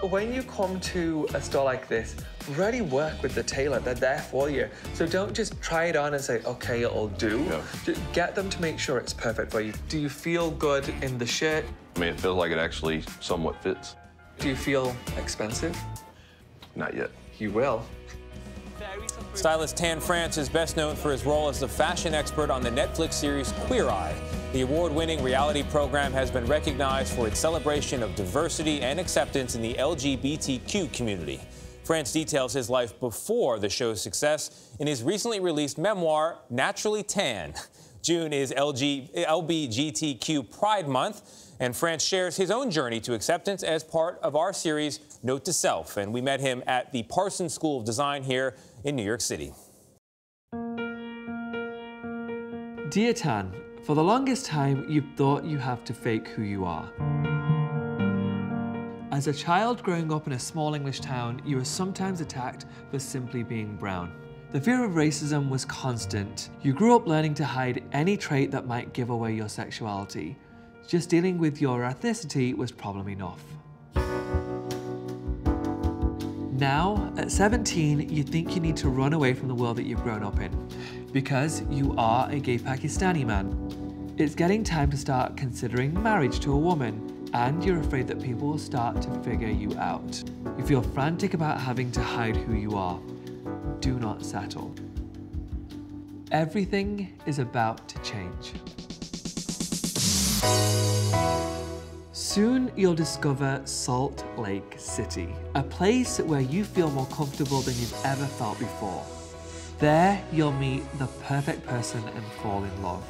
When you come to a store like this, really work with the tailor. They're there for you. So don't just try it on and say, okay, it'll do. Yeah. Just get them to make sure it's perfect for you. Do you feel good in the shirt? I mean, it feels like it actually somewhat fits. Do you feel expensive? Not yet. You will. Stylist Tan France is best known for his role as the fashion expert on the Netflix series Queer Eye. The award-winning reality program has been recognized for its celebration of diversity and acceptance in the LGBTQ community. France details his life before the show's success in his recently released memoir, Naturally Tan. June is LGBTQ Pride Month, and France shares his own journey to acceptance as part of our series, Note to Self. And we met him at the Parsons School of Design here in New York City. Dear Tan, for the longest time, you've thought you have to fake who you are. As a child growing up in a small English town, you were sometimes attacked for simply being brown. The fear of racism was constant. You grew up learning to hide any trait that might give away your sexuality. Just dealing with your ethnicity was problem enough. Now, at 17, you think you need to run away from the world that you've grown up in because you are a gay Pakistani man. It's getting time to start considering marriage to a woman, and you're afraid that people will start to figure you out. You feel frantic about having to hide who you are. Do not settle. Everything is about to change. Soon you'll discover Salt Lake City, a place where you feel more comfortable than you've ever felt before. There you'll meet the perfect person and fall in love.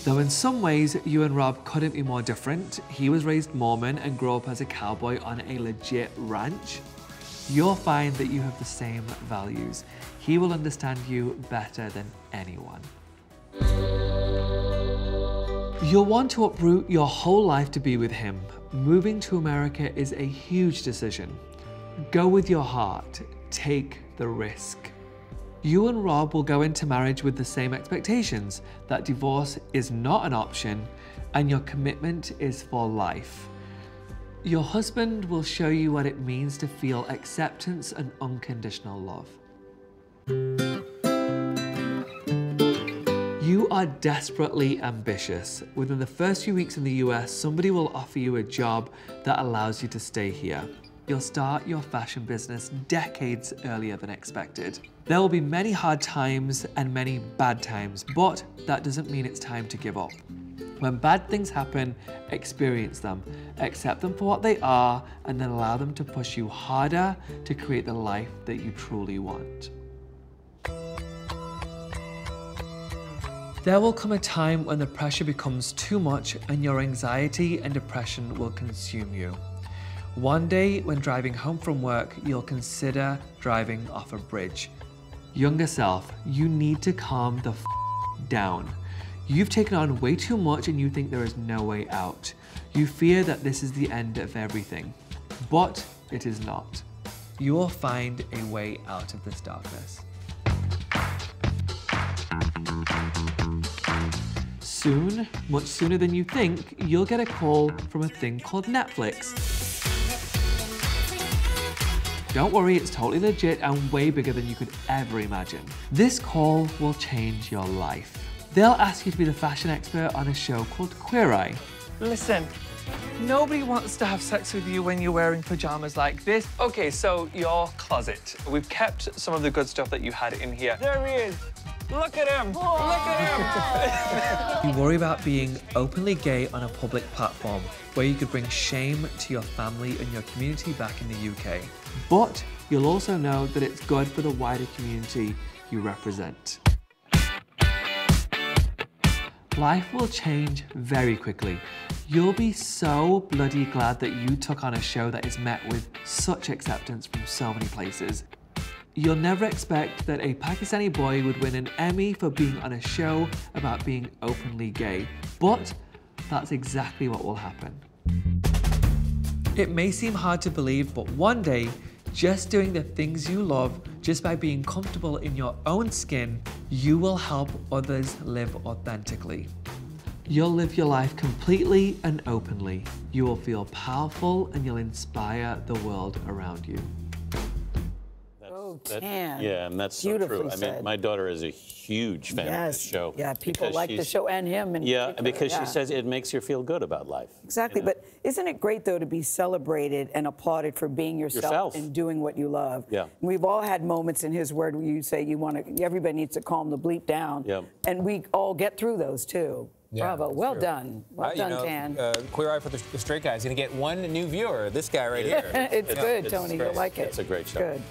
Though in some ways you and Rob couldn't be more different, he was raised Mormon and grew up as a cowboy on a legit ranch, you'll find that you have the same values. He will understand you better than anyone. You'll want to uproot your whole life to be with him. Moving to America is a huge decision. Go with your heart. Take the risk. You and Rob will go into marriage with the same expectations, that divorce is not an option and your commitment is for life. Your husband will show you what it means to feel acceptance and unconditional love. You are desperately ambitious. Within the first few weeks in the US, somebody will offer you a job that allows you to stay here. You'll start your fashion business decades earlier than expected. There will be many hard times and many bad times, but that doesn't mean it's time to give up. When bad things happen, experience them, accept them for what they are, and then allow them to push you harder to create the life that you truly want. There will come a time when the pressure becomes too much and your anxiety and depression will consume you. One day, when driving home from work, you'll consider driving off a bridge. Younger self, you need to calm the down. You've taken on way too much and you think there is no way out. You fear that this is the end of everything, but it is not. You will find a way out of this darkness. Soon, much sooner than you think, you'll get a call from a thing called Netflix. Don't worry, it's totally legit and way bigger than you could ever imagine. This call will change your life. They'll ask you to be the fashion expert on a show called Queer Eye. Listen, nobody wants to have sex with you when you're wearing pajamas like this. Okay, so your closet. We've kept some of the good stuff that you had in here. There he is. Look at him! Whoa. Look at him! You worry about being openly gay on a public platform where you could bring shame to your family and your community back in the UK. But you'll also know that it's good for the wider community you represent. Life will change very quickly. You'll be so bloody glad that you took on a show that is met with such acceptance from so many places. You'll never expect that a Pakistani boy would win an Emmy for being on a show about being openly gay, but that's exactly what will happen. It may seem hard to believe, but one day, just doing the things you love, just by being comfortable in your own skin, you will help others live authentically. You'll live your life completely and openly. You will feel powerful and you'll inspire the world around you. Tan. Yeah, and that's so true. I mean, my daughter is a huge fan of this show. Yeah, people like the show and him. And yeah, because she says it makes you feel good about life. Exactly, but isn't it great, though, to be celebrated and applauded for being yourself and doing what you love? Yeah. We've all had moments in his word where you say you want to, everybody needs to calm the bleep down. Yeah. And we all get through those, too. Yeah, bravo, well done. Well done, Tan. Queer Eye for the Straight Guy is going to get one new viewer, this guy right here. It's good, Tony. You'll like it. It's a great show. Good.